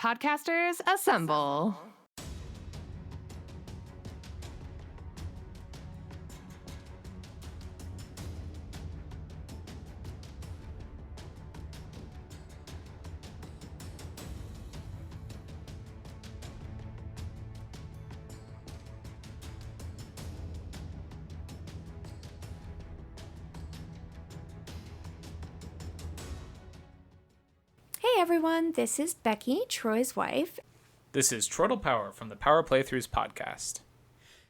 Podcasters assemble. Hey everyone, this is Becky, Troy's wife. This is Troytle Power from the Power Playthroughs podcast.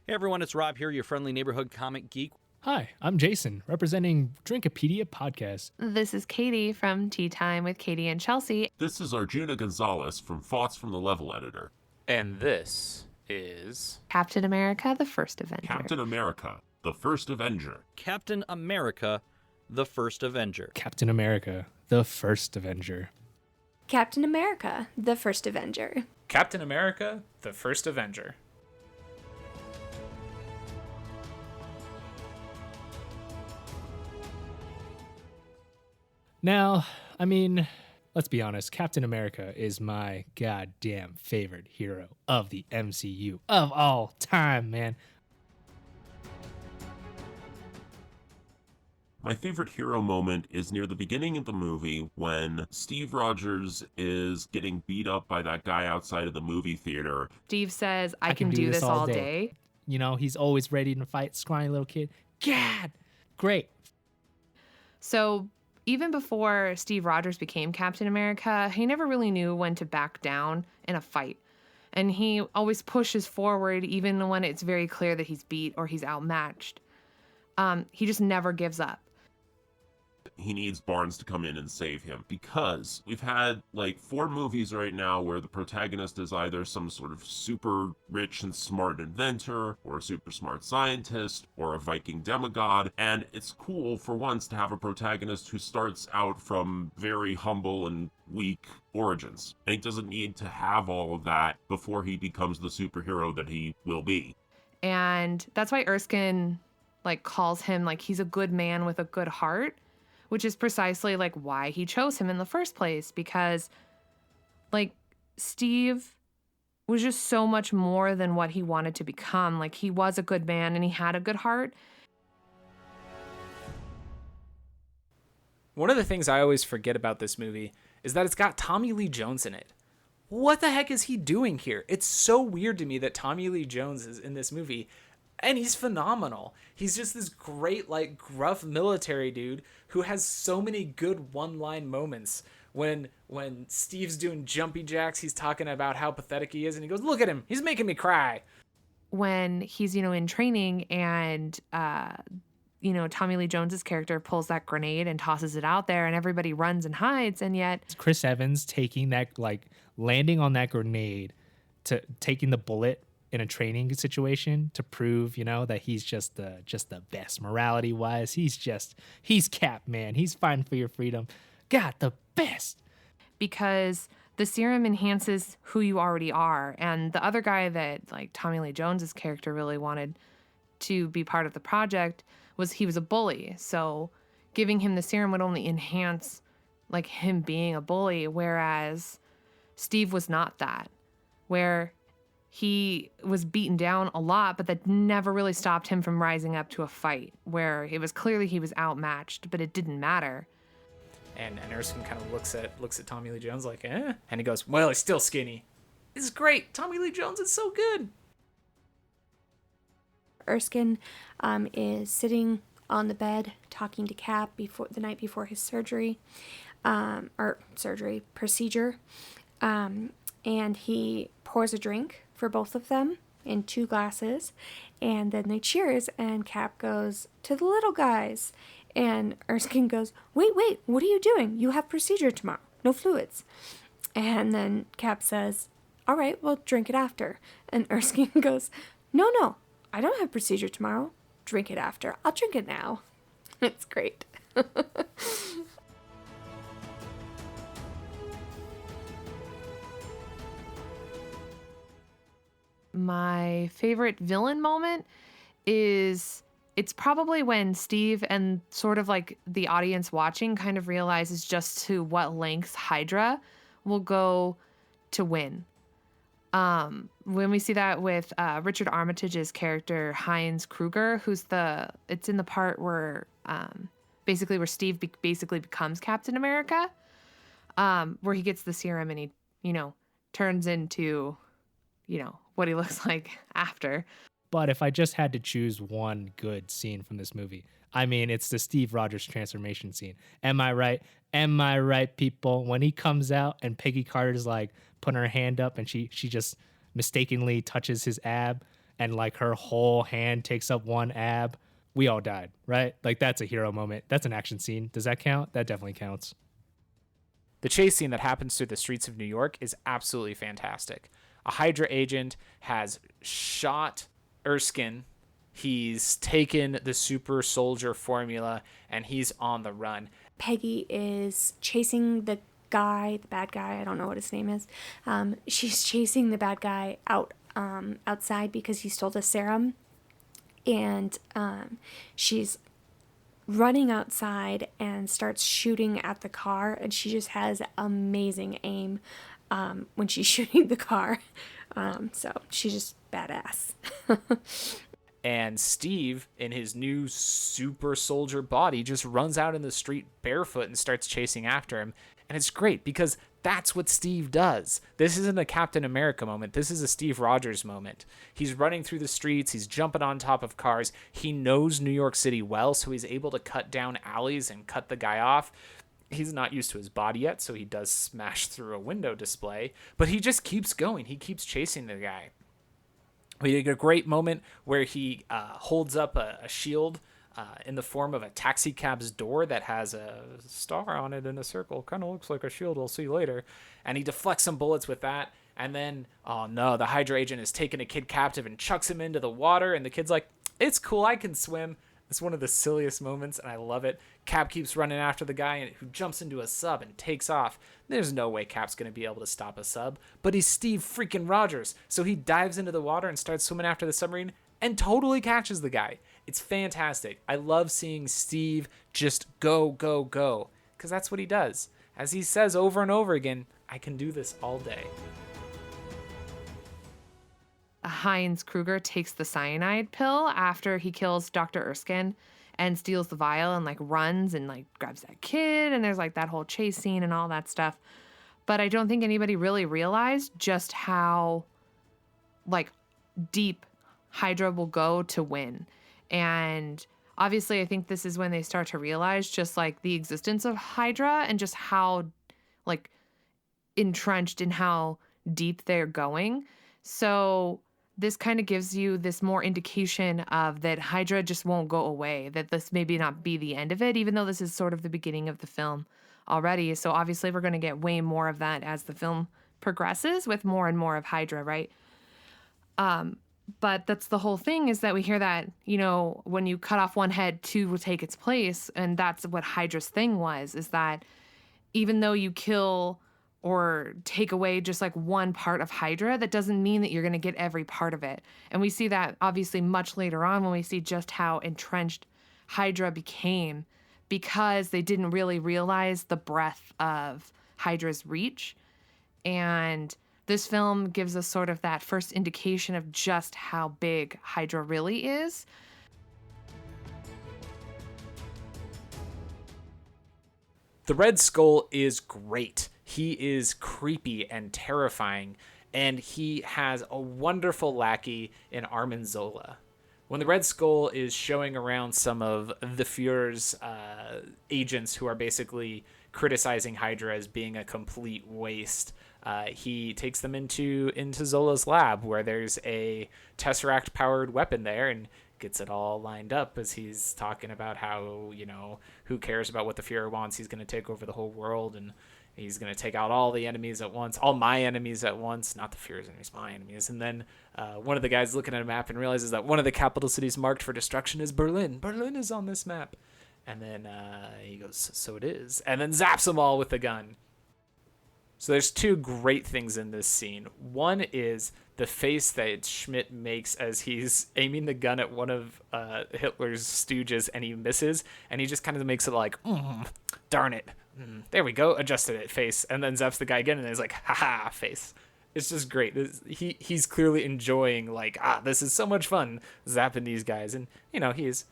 Hey everyone, it's Rob here, your friendly neighborhood comic geek. Hi, I'm Jason, representing Drinkopedia Podcast. This is Katie from Tea Time with Katie and Chelsea. This is Arjuna Gonzalez from Thoughts from the Level Editor. And this is... Captain America, the First Avenger. Captain America, the First Avenger. Captain America, the First Avenger. Captain America, the First Avenger. Captain America, the First Avenger. Captain America, the First Avenger. Now, I mean, let's be honest, Captain America is my goddamn favorite hero of the MCU of all time, man. My favorite hero moment is near the beginning of the movie when Steve Rogers is getting beat up by that guy outside of the movie theater. Steve says, I can do this all day. You know, he's always ready to fight, scrawny little kid. God, great. So even before Steve Rogers became Captain America, he never really knew when to back down in a fight. And he always pushes forward even when it's very clear that he's beat or he's outmatched. He just never gives up. He needs Barnes to come in and save him because we've had like 4 movies right now where the protagonist is either some sort of super rich and smart inventor or a super smart scientist or a Viking demigod. And it's cool for once to have a protagonist who starts out from very humble and weak origins. And he doesn't need to have all of that before he becomes the superhero that he will be. And that's why Erskine calls him he's a good man with a good heart, which is precisely why he chose him in the first place, because Steve was just so much more than what he wanted to become. He was a good man and he had a good heart. One of the things I always forget about this movie is that it's got Tommy Lee Jones in it. What the heck is he doing here? It's so weird to me that Tommy Lee Jones is in this movie. And he's phenomenal. He's just this great, gruff military dude who has so many good one-line moments. When Steve's doing jumpy jacks, he's talking about how pathetic he is, and he goes, "Look at him, he's making me cry." When he's, in training and, Tommy Lee Jones's character pulls that grenade and tosses it out there, and everybody runs and hides, and yet... Chris Evans taking that, landing on that grenade, taking the bullet in a training situation to prove, that he's just the best morality wise. He's Cap, man. He's fighting for your freedom. God, the best. Because the serum enhances who you already are. And the other guy that Tommy Lee Jones's character really wanted to be part of the project he was a bully. So giving him the serum would only enhance him being a bully. Whereas Steve was not that, where he was beaten down a lot, but that never really stopped him from rising up to a fight where it was clearly he was outmatched, but it didn't matter. And Erskine kind of looks at Tommy Lee Jones and he goes, "Well, he's still skinny." This is great. Tommy Lee Jones is so good. Erskine is sitting on the bed talking to Cap the night before his procedure. And he pours a drink for both of them in 2 glasses, and then they cheers, and Cap goes, "To the little guys." And Erskine goes, wait, what are you doing? You have procedure tomorrow. No fluids. And then Cap says, "All right, well, drink it after." And Erskine goes, No, I don't have procedure tomorrow. Drink it after. I'll drink it now." It's great. My favorite villain moment is it's probably when Steve and sort of the audience watching kind of realizes just to what lengths Hydra will go to win. When we see that with Richard Armitage's character Heinz Kruger, it's in the part where basically where Steve basically becomes Captain America, where he gets the serum and he, turns into, what he looks like after. But if I just had to choose one good scene from this movie, I mean, it's the Steve Rogers transformation scene. Am I right? Am I right, people? When he comes out and Peggy Carter's like putting her hand up and she just mistakenly touches his ab and like her whole hand takes up one ab, we all died, right? Like that's a hero moment. That's an action scene. Does that count? That definitely counts. The chase scene that happens through the streets of New York is absolutely fantastic. A Hydra agent has shot Erskine. He's taken the super soldier formula and he's on the run. Peggy is chasing the bad guy, I don't know what his name is. She's chasing the bad guy outside because he stole the serum. And she's running outside and starts shooting at the car. And she just has amazing aim when she's shooting the car. So she's just badass. And Steve, in his new super soldier body, just runs out in the street barefoot and starts chasing after him. And it's great because that's what Steve does. This isn't a Captain America moment. This is a Steve Rogers moment. He's running through the streets. He's jumping on top of cars. He knows New York City well, so he's able to cut down alleys and cut the guy off. He's not used to his body yet, so he does smash through a window display. But he just keeps going. He keeps chasing the guy. We get a great moment where he holds up a shield in the form of a taxi cab's door that has a star on it in a circle. Kind of looks like a shield. We'll see later. And he deflects some bullets with that. And then, oh no, the Hydra agent has taken a kid captive and chucks him into the water. And the kid's like, it's cool, I can swim. It's one of the silliest moments, and I love it. Cap keeps running after the guy who jumps into a sub and takes off. There's no way Cap's going to be able to stop a sub, but he's Steve freaking Rogers. So he dives into the water and starts swimming after the submarine and totally catches the guy. It's fantastic. I love seeing Steve just go, go, go, because that's what he does. As he says over and over again, I can do this all day. Heinz Kruger takes the cyanide pill after he kills Dr. Erskine and steals the vial and like runs and like grabs that kid, and there's like that whole chase scene and all that stuff. But I don't think anybody really realized just how like deep Hydra will go to win. And obviously I think this is when they start to realize just like the existence of Hydra and just how like entrenched in how deep they're going. So this kind of gives you this more indication of that Hydra just won't go away, that this maybe not be the end of it, even though this is sort of the beginning of the film already. So obviously we're going to get way more of that as the film progresses with more and more of Hydra, right? But that's the whole thing, is that we hear that, you know, when you cut off one head, two will take its place. And that's what Hydra's thing was, is that even though you kill or take away just like one part of Hydra, that doesn't mean that you're going to get every part of it. And we see that obviously much later on when we see just how entrenched Hydra became, because they didn't really realize the breadth of Hydra's reach. And this film gives us sort of that first indication of just how big Hydra really is. The Red Skull is great. He is creepy and terrifying, and he has a wonderful lackey in Armin Zola. When the Red Skull is showing around some of the Fuhrer's agents who are basically criticizing Hydra as being a complete waste, he takes them into Zola's lab, where there's a Tesseract-powered weapon there, and gets it all lined up as he's talking about how, you know, who cares about what the Fuhrer wants? He's going to take over the whole world, and he's going to take out all the enemies at once, all my enemies at once, not the Fuhrer's enemies, my enemies. And then one of the guys looking at a map and realizes that one of the capital cities marked for destruction is Berlin. Berlin is on this map. And then he goes, so it is. And then zaps them all with the gun. So there's two great things in this scene. One is the face that Schmidt makes as he's aiming the gun at one of Hitler's stooges and he misses. And he just kind of makes it like, darn it. There we go, adjusted it, face. And then zaps the guy again, and he's like, haha, face. It's just great. He's clearly enjoying, like, this is so much fun zapping these guys. And, he's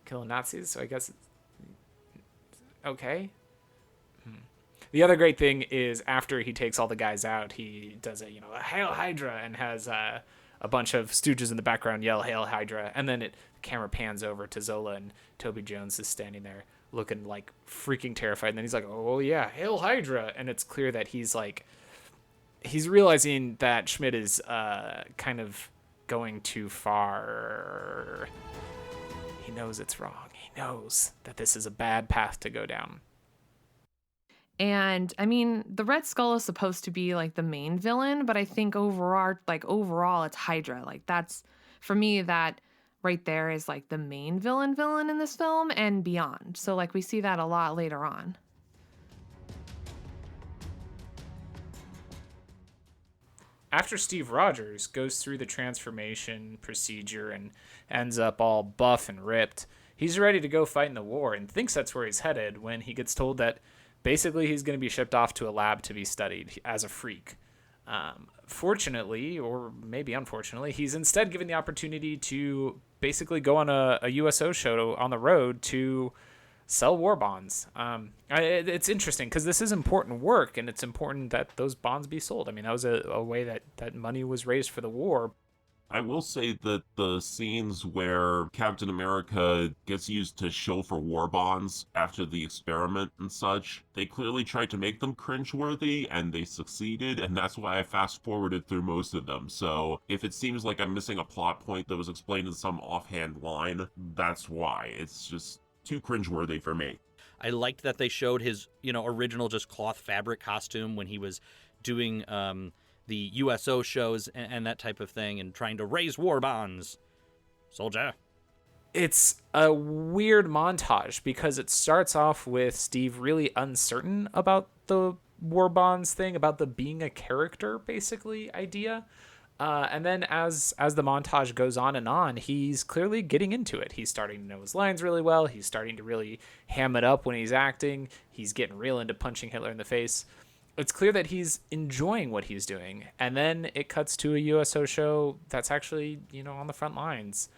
killing Nazis, so I guess it's okay. The other great thing is after he takes all the guys out, he does a Hail Hydra, and has a bunch of stooges in the background yell Hail Hydra. And then the camera pans over to Zola, and Toby Jones is standing there looking like freaking terrified. And then he's like, oh yeah, Hail Hydra. And it's clear that he's realizing that Schmidt is kind of going too far. He knows it's wrong. He knows that this is a bad path to go down. And I mean, the Red Skull is supposed to be like the main villain, but I think overall it's Hydra. Like that's, for me, that right there is like the main villain in this film and beyond. So like we see that a lot later on. After Steve Rogers goes through the transformation procedure and ends up all buff and ripped, he's ready to go fight in the war and thinks that's where he's headed when he gets told that basically he's going to be shipped off to a lab to be studied as a freak. Fortunately, or maybe unfortunately, he's instead given the opportunity to basically go on a USO show on the road to sell war bonds. It's interesting because this is important work, and it's important that those bonds be sold. I mean, that was a way that money was raised for the war. I will say that the scenes where Captain America gets used to show for war bonds after the experiment and such, they clearly tried to make them cringeworthy, and they succeeded, and that's why I fast-forwarded through most of them. So if it seems like I'm missing a plot point that was explained in some offhand line, that's why. It's just too cringeworthy for me. I liked that they showed his, original just cloth fabric costume when he was doing the USO shows and that type of thing and trying to raise war bonds. Soldier. It's a weird montage because it starts off with Steve really uncertain about the war bonds thing, about the being a character, basically, idea. And then as the montage goes on, he's clearly getting into it. He's starting to know his lines really well. He's starting to really ham it up when he's acting. He's getting real into punching Hitler in the face. It's clear that he's enjoying what he's doing. And then it cuts to a USO show that's actually, on the front lines.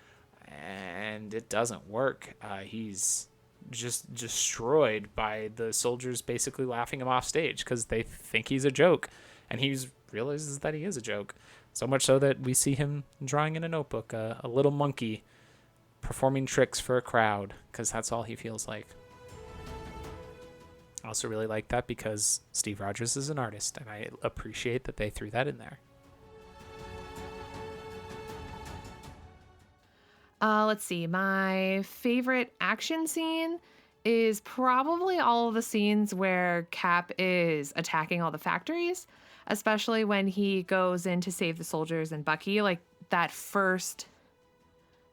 And it doesn't work. He's just destroyed by the soldiers basically laughing him off stage because they think he's a joke. And he realizes that he is a joke. So much so that we see him drawing in a notebook a little monkey performing tricks for a crowd because that's all he feels like. I also really like that because Steve Rogers is an artist, and I appreciate that they threw that in there. Let's see. My favorite action scene is probably all of the scenes where Cap is attacking all the factories, especially when he goes in to save the soldiers and Bucky. Like that first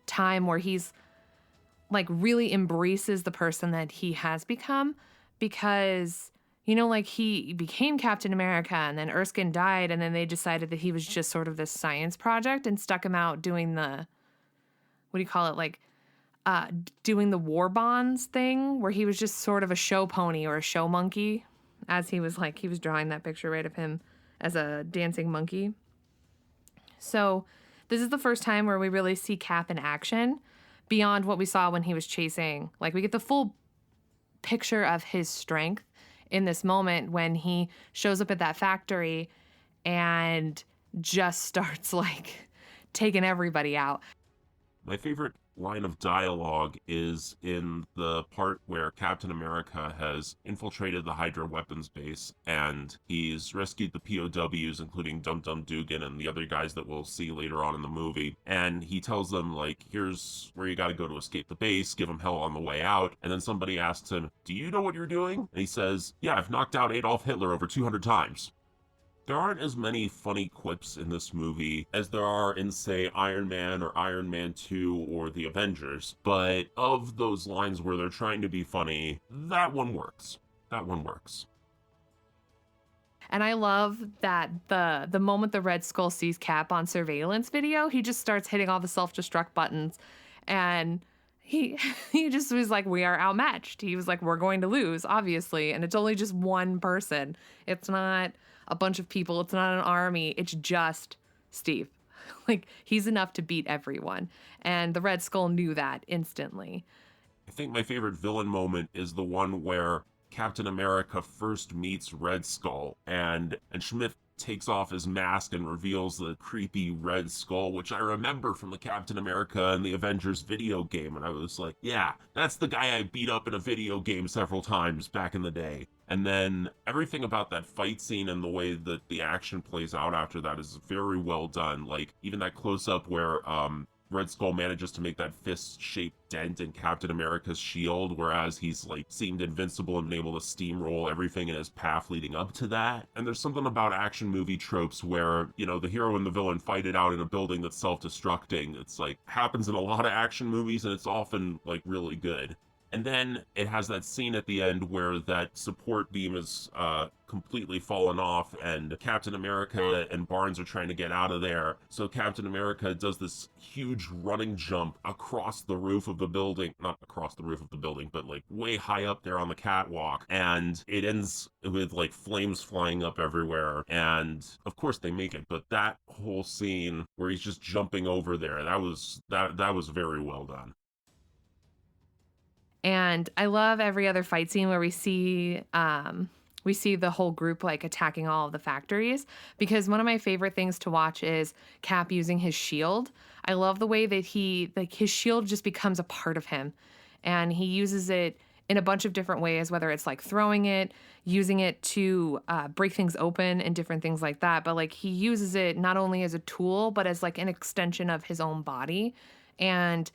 time where he's like really embraces the person that he has become. Because, like he became Captain America and then Erskine died and then they decided that he was just sort of this science project and stuck him out doing doing the war bonds thing where he was just sort of a show pony or a show monkey, as he was drawing that picture right of him as a dancing monkey. So this is the first time where we really see Cap in action beyond what we saw when he was chasing. Like we get the full picture of his strength in this moment when he shows up at that factory and just starts like taking everybody out. My favorite line of dialogue is in the part where Captain America has infiltrated the Hydra weapons base and he's rescued the POWs, including Dum Dum Dugan and the other guys that we'll see later on in the movie. And he tells them, like, here's where you gotta go to escape the base, give them hell on the way out. And then somebody asks him, do you know what you're doing? And he says, yeah, I've knocked out Adolf Hitler over 200 times. There aren't as many funny quips in this movie as there are in, say, Iron Man or Iron Man 2 or The Avengers, but of those lines where they're trying to be funny, that one works. That one works. And I love that the moment the Red Skull sees Cap on surveillance video, he just starts hitting all the self-destruct buttons and he he just was like, we are outmatched. He was like, we're going to lose, obviously, and it's only just one person. It's not a bunch of people. It's not an army. It's just Steve. Like, he's enough to beat everyone. And the Red Skull knew that instantly. I think my favorite villain moment is the one where Captain America first meets Red Skull, and Schmidt takes off his mask and reveals the creepy Red Skull, which I remember from the Captain America and the Avengers video game, and I was like, yeah, that's the guy I beat up in a video game several times back in the day. And then everything about that fight scene and the way that the action plays out after that is very well done. Like, even that close-up where Red Skull manages to make that fist-shaped dent in Captain America's shield, whereas he's like seemed invincible and been able to steamroll everything in his path leading up to that. And there's something about action movie tropes where, you know, the hero and the villain fight it out in a building that's self-destructing. It's like happens in a lot of action movies, and it's often like really good. And then it has that scene at the end where that support beam is completely fallen off, and Captain America and Barnes are trying to get out of there. So Captain America does this huge running jump across the roof of the building, not across the roof of the building, but like way high up there on the catwalk. And it ends with like flames flying up everywhere. And of course they make it, but that whole scene where he's just jumping over there, that was very well done. And I love every other fight scene where we see the whole group like attacking all of the factories, because one of my favorite things to watch is Cap using his shield. I love the way that his shield just becomes a part of him, and he uses it in a bunch of different ways, whether it's like throwing it, using it to break things open and different things like that. But like he uses it not only as a tool, but as like an extension of his own body. And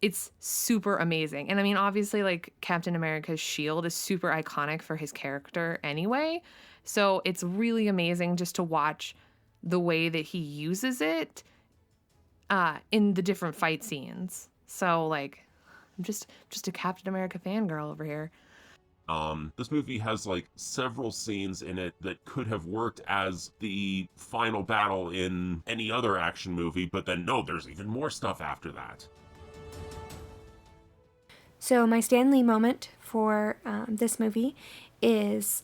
it's super amazing. And I mean, obviously, like Captain America's shield is super iconic for his character anyway. So it's really amazing just to watch the way that he uses it in the different fight scenes. So like, I'm just a Captain America fangirl over here. This movie has like several scenes in it that could have worked as the final battle in any other action movie, but then no, there's even more stuff after that. So my Stan Lee moment for this movie is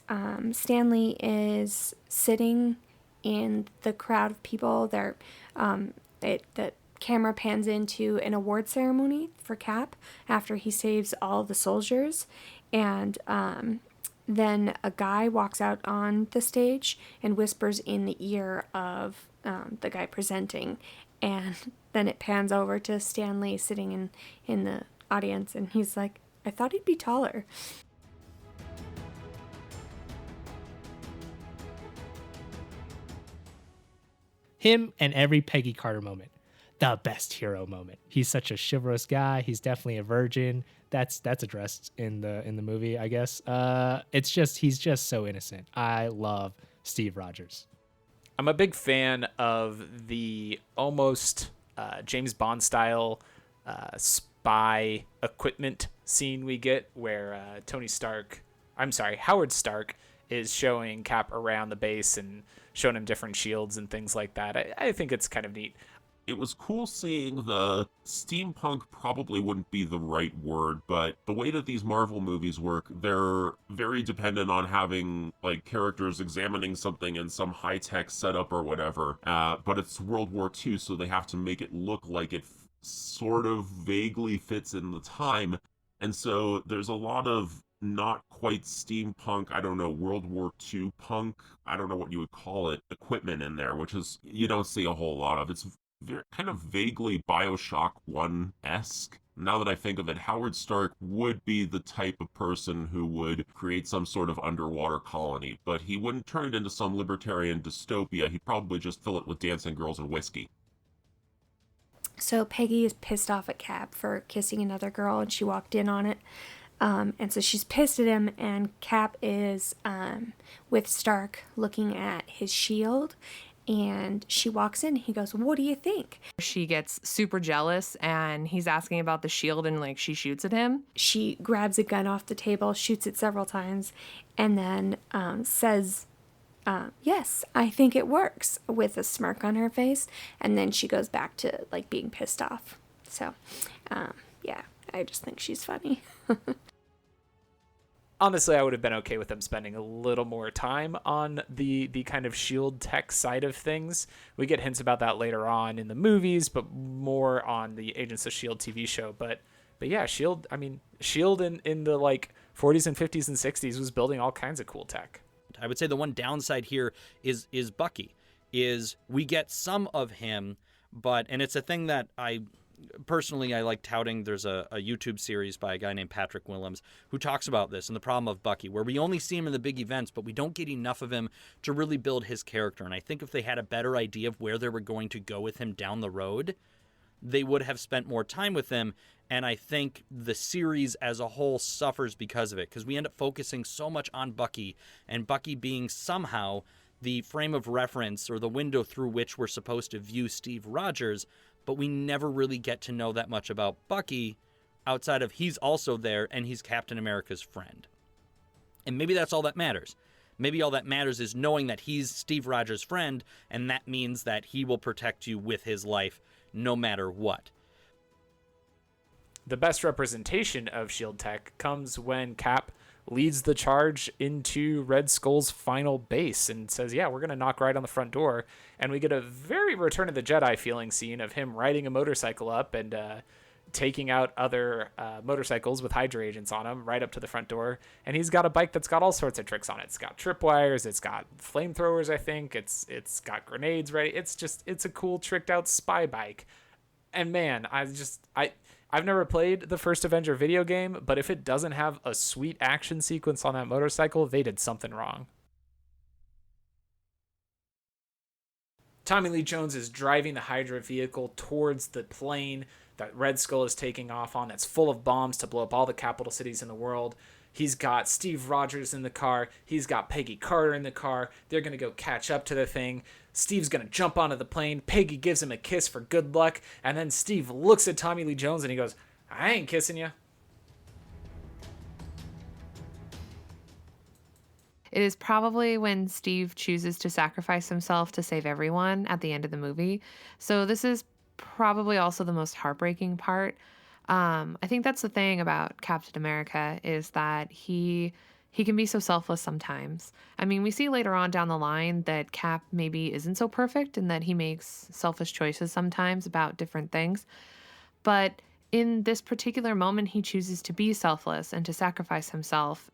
Stan Lee is sitting in the crowd of people. The camera pans into an award ceremony for Cap after he saves all the soldiers, and then a guy walks out on the stage and whispers in the ear of the guy presenting, and then it pans over to Stan Lee sitting in the audience, and he's like, I thought he'd be taller. Him and every Peggy Carter moment, the best hero moment. He's such a chivalrous guy. He's definitely a virgin. That's addressed in the movie, I guess. He's just so innocent. I love Steve Rogers. I'm a big fan of the almost James Bond style spy equipment scene we get where Howard Stark is showing Cap around the base and showing him different shields and things like that. I think it's kind of neat. It was cool seeing the steampunk, probably wouldn't be the right word, but the way that these Marvel movies work, they're very dependent on having like characters examining something in some high-tech setup or whatever. But it's World War II, so they have to make it look like it sort of vaguely fits in the time. And so there's a lot of not quite steampunk, I don't know, World War II punk, I don't know what you would call it, equipment in there, which is, you don't see a whole lot of. It's kind of vaguely Bioshock 1-esque. Now that I think of it, Howard Stark would be the type of person who would create some sort of underwater colony, but he wouldn't turn it into some libertarian dystopia. He'd probably just fill it with dancing girls and whiskey. So Peggy is pissed off at Cap for kissing another girl, and she walked in on it. And so she's pissed at him, and Cap is with Stark looking at his shield, and she walks in. He goes, what do you think? She gets super jealous, and he's asking about the shield, and like she shoots at him. She grabs a gun off the table, shoots it several times, and then says, yes, I think it works, with a smirk on her face. And then she goes back to like being pissed off. So, yeah, I just think she's funny. Honestly, I would have been okay with them spending a little more time on the kind of shield tech side of things. We get hints about that later on in the movies, but more on the Agents of Shield TV show. But yeah, Shield. I mean, Shield in the like 40s and 50s and 60s was building all kinds of cool tech. I would say the one downside here is Bucky. Is we get some of him, and it's a thing that I like touting. There's a YouTube series by a guy named Patrick Willems who talks about this and the problem of Bucky, where we only see him in the big events, but we don't get enough of him to really build his character. And I think if they had a better idea of where they were going to go with him down the road, they would have spent more time with him. And I think the series as a whole suffers because of it, because we end up focusing so much on Bucky, and Bucky being somehow the frame of reference or the window through which we're supposed to view Steve Rogers, but we never really get to know that much about Bucky outside of he's also there and he's Captain America's friend. And maybe that's all that matters. Maybe all that matters is knowing that he's Steve Rogers' friend, and that means that he will protect you with his life no matter what. The best representation of shield tech comes when Cap leads the charge into Red Skull's final base and says, yeah, we're going to knock right on the front door. And we get a very Return of the Jedi feeling scene of him riding a motorcycle up and taking out other motorcycles with Hydra agents on them right up to the front door. And he's got a bike that's got all sorts of tricks on it. It's got tripwires. It's got flamethrowers, I think. It's got grenades ready. It's a cool tricked out spy bike. And man, I've never played the First Avenger video game, but if it doesn't have a sweet action sequence on that motorcycle, they did something wrong. Tommy Lee Jones is driving the Hydra vehicle towards the plane that Red Skull is taking off on. That's full of bombs to blow up all the capital cities in the world. He's got Steve Rogers in the car. He's got Peggy Carter in the car. They're going to go catch up to the thing. Steve's going to jump onto the plane. Peggy gives him a kiss for good luck. And then Steve looks at Tommy Lee Jones and he goes, I ain't kissing you. It is probably when Steve chooses to sacrifice himself to save everyone at the end of the movie. So this is probably also the most heartbreaking part. I think that's the thing about Captain America is that he can be so selfless sometimes. I mean, we see later on down the line that Cap maybe isn't so perfect and that he makes selfish choices sometimes about different things. But in this particular moment, he chooses to be selfless and to sacrifice himself.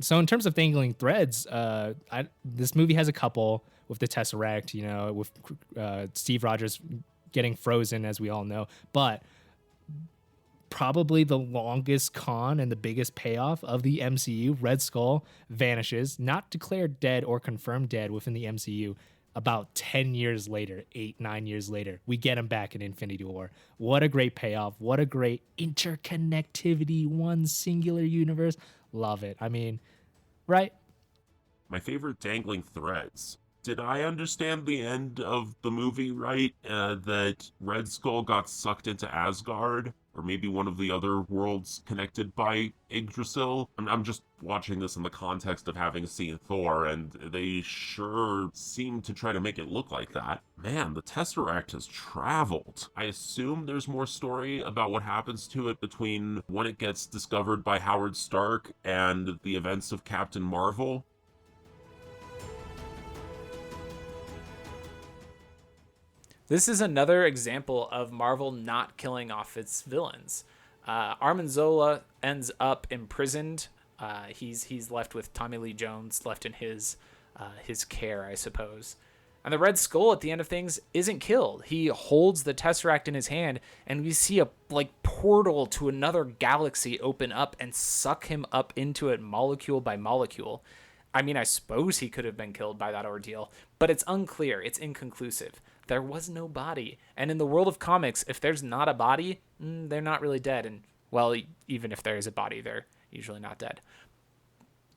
So in terms of dangling threads, this movie has a couple with the Tesseract, with Steve Rogers getting frozen, as we all know. But probably the longest con and the biggest payoff of the MCU, Red Skull vanishes, not declared dead or confirmed dead within the MCU. About 10 years later, 8-9 years later, we get him back in Infinity War. What a great payoff. What a great interconnectivity, one singular universe. Love it. I mean, right? My favorite dangling threads. Did I understand the end of the movie right? That Red Skull got sucked into Asgard? Or maybe one of the other worlds connected by Yggdrasil? I'm just watching this in the context of having seen Thor, and they sure seem to try to make it look like that. Man, the Tesseract has traveled. I assume there's more story about what happens to it between when it gets discovered by Howard Stark and the events of Captain Marvel. This is another example of Marvel not killing off its villains. Armin Zola ends up imprisoned. He's left with Tommy Lee Jones, left in his care, I suppose. And the Red Skull at the end of things isn't killed. He holds the Tesseract in his hand, and we see a portal to another galaxy open up and suck him up into it molecule by molecule. I mean, I suppose he could have been killed by that ordeal, but it's unclear. It's inconclusive. There was no body. And in the world of comics, if there's not a body, they're not really dead. And, well, even if there is a body, they're usually not dead.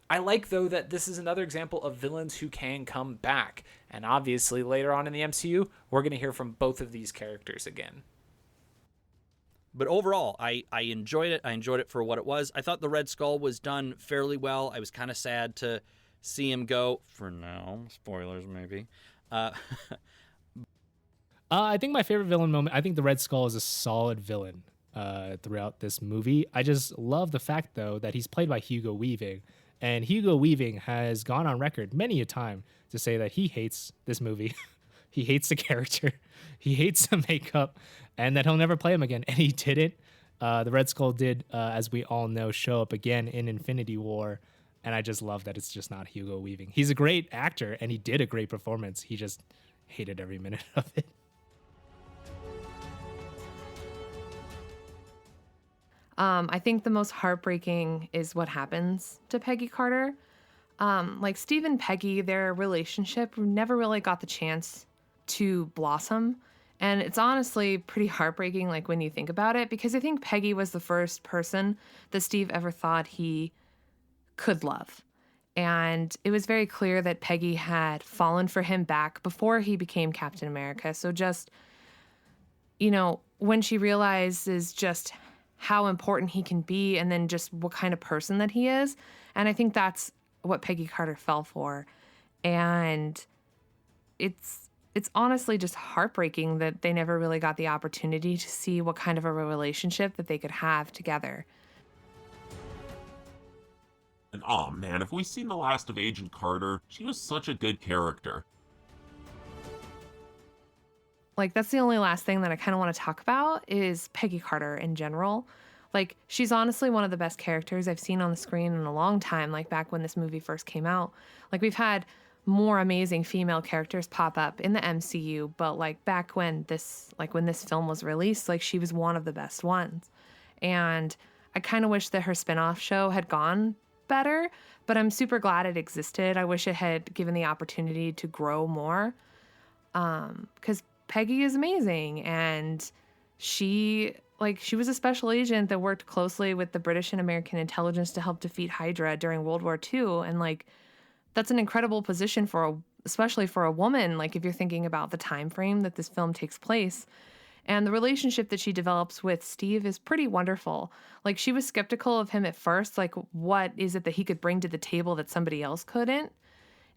I like, though, that this is another example of villains who can come back. And obviously, later on in the MCU, we're going to hear from both of these characters again. But overall, I enjoyed it. I enjoyed it for what it was. I thought the Red Skull was done fairly well. I was kind of sad to see him go, for now. Spoilers, maybe. I think my favorite villain moment, I think the Red Skull is a solid villain throughout this movie. I just love the fact, though, that he's played by Hugo Weaving. And Hugo Weaving has gone on record many a time to say that he hates this movie. He hates the character. He hates the makeup, and that he'll never play him again. And he didn't. The Red Skull did, as we all know, show up again in Infinity War. And I just love that it's just not Hugo Weaving. He's a great actor, and he did a great performance. He just hated every minute of it. I think the most heartbreaking is what happens to Peggy Carter. Like Steve and Peggy, their relationship never really got the chance to blossom. And it's honestly pretty heartbreaking, like when you think about it, because I think Peggy was the first person that Steve ever thought he could love. And it was very clear that Peggy had fallen for him back before he became Captain America. So just, when she realizes just how important he can be and then just what kind of person that he is. And I think that's what Peggy Carter fell for. And it's honestly just heartbreaking that they never really got the opportunity to see what kind of a relationship that they could have together. And oh man, if we've seen the last of Agent Carter, she was such a good character. Like, that's the only last thing that I kind of want to talk about is Peggy Carter in general. Like, she's honestly one of the best characters I've seen on the screen in a long time, like back when this movie first came out. Like, we've had more amazing female characters pop up in the MCU, but like back when this film was released, like she was one of the best ones. And I kind of wish that her spin-off show had gone better, but I'm super glad it existed. I wish it had given the opportunity to grow more. Because Peggy is amazing, and she was a special agent that worked closely with the British and American intelligence to help defeat Hydra during World War II, and like that's an incredible position especially for a woman, like if you're thinking about the time frame that this film takes place. And the relationship that she develops with Steve is pretty wonderful. Like, she was skeptical of him at first, like what is it that he could bring to the table that somebody else couldn't?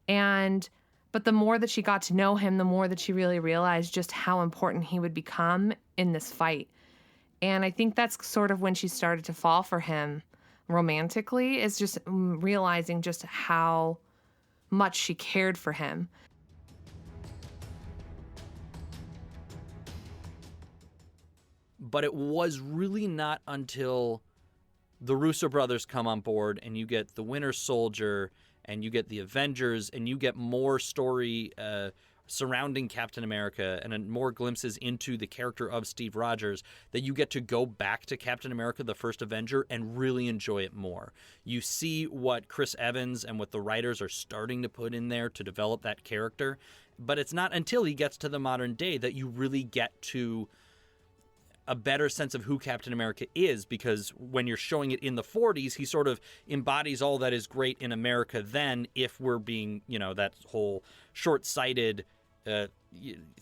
But the more that she got to know him, the more that she really realized just how important he would become in this fight. And I think that's sort of when she started to fall for him romantically, is just realizing just how much she cared for him. But it was really not until the Russo brothers come on board and you get the Winter Soldier and you get the Avengers, and you get more story surrounding Captain America and more glimpses into the character of Steve Rogers, that you get to go back to Captain America, the First Avenger, and really enjoy it more. You see what Chris Evans and what the writers are starting to put in there to develop that character, but it's not until he gets to the modern day that you really get to a better sense of who Captain America is, because when you're showing it in the 40s, he sort of embodies all that is great in America then, if we're being, that whole short-sighted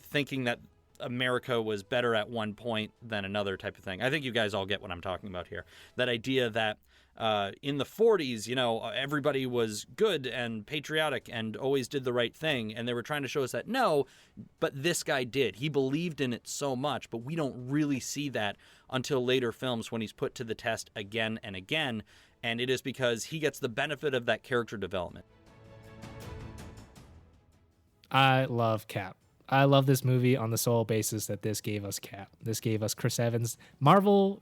thinking that America was better at one point than another type of thing. I think you guys all get what I'm talking about here. That idea that in the 40s, everybody was good and patriotic and always did the right thing. And they were trying to show us that, no, but this guy did. He believed in it so much, but we don't really see that until later films when he's put to the test again and again. And it is because he gets the benefit of that character development. I love Cap. I love this movie on the sole basis that this gave us Cap. This gave us Chris Evans.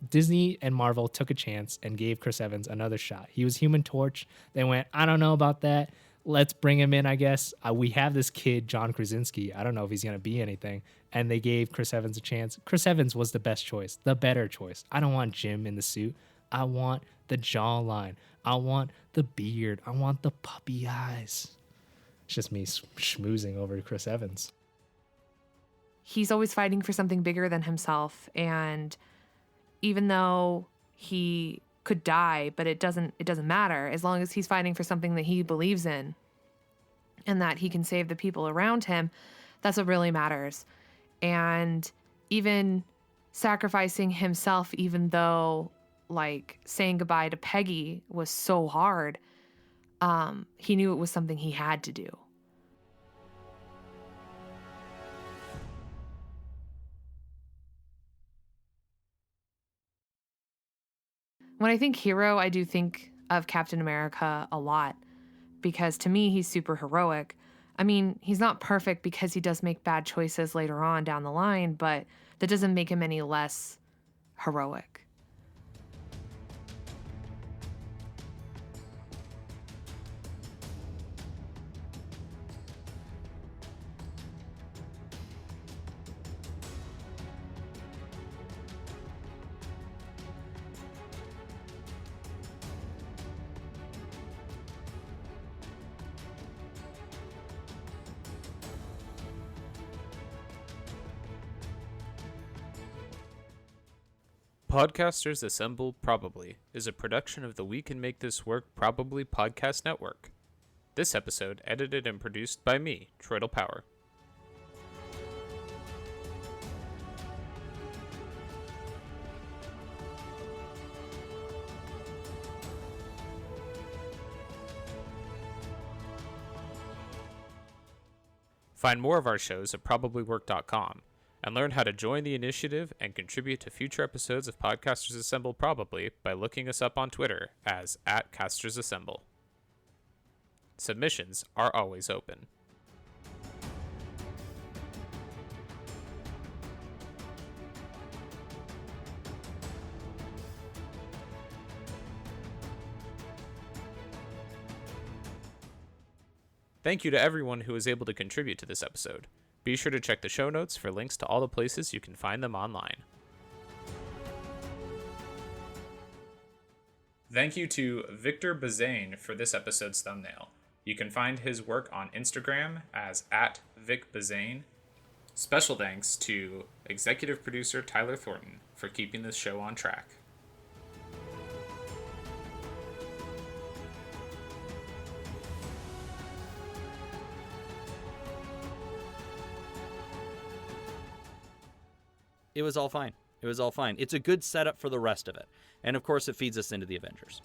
Disney and Marvel took a chance and gave Chris Evans another shot. He was Human Torch. They went, I don't know about that. Let's bring him in, I guess. We have this kid, John Krasinski. I don't know if he's going to be anything. And they gave Chris Evans a chance. Chris Evans was the best choice, the better choice. I don't want Jim in the suit. I want the jawline. I want the beard. I want the puppy eyes. It's just me schmoozing over Chris Evans. He's always fighting for something bigger than himself, and even though he could die, but it doesn't matter as long as he's fighting for something that he believes in and that he can save the people around him. That's what really matters. And even sacrificing himself, even though like saying goodbye to Peggy was so hard, he knew it was something he had to do. When I think hero, I do think of Captain America a lot because to me, he's super heroic. I mean, he's not perfect because he does make bad choices later on down the line, but that doesn't make him any less heroic. Podcasters Assemble Probably is a production of the We Can Make This Work Probably Podcast Network. This episode edited and produced by me, Troytle Power. Find more of our shows at probablywork.com and learn how to join the initiative and contribute to future episodes of Podcasters Assemble Probably by looking us up on Twitter as @CastersAssemble. Submissions are always open. Thank you to everyone who was able to contribute to this episode. Be sure to check the show notes for links to all the places you can find them online. Thank you to Victor Bazane for this episode's thumbnail. You can find his work on Instagram as @VicBazane. Special thanks to executive producer Tyler Thornton for keeping this show on track. It was all fine. It was all fine. It's a good setup for the rest of it. And of course, it feeds us into the Avengers.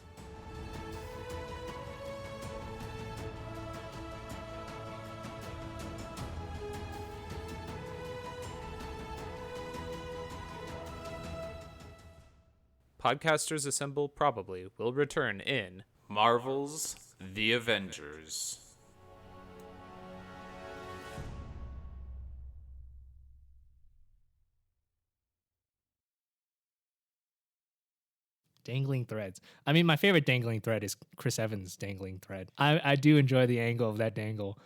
Podcasters Assemble Probably will return in Marvel's The Avengers. Dangling threads. I mean, my favorite dangling thread is Chris Evans' dangling thread. I do enjoy the angle of that dangle.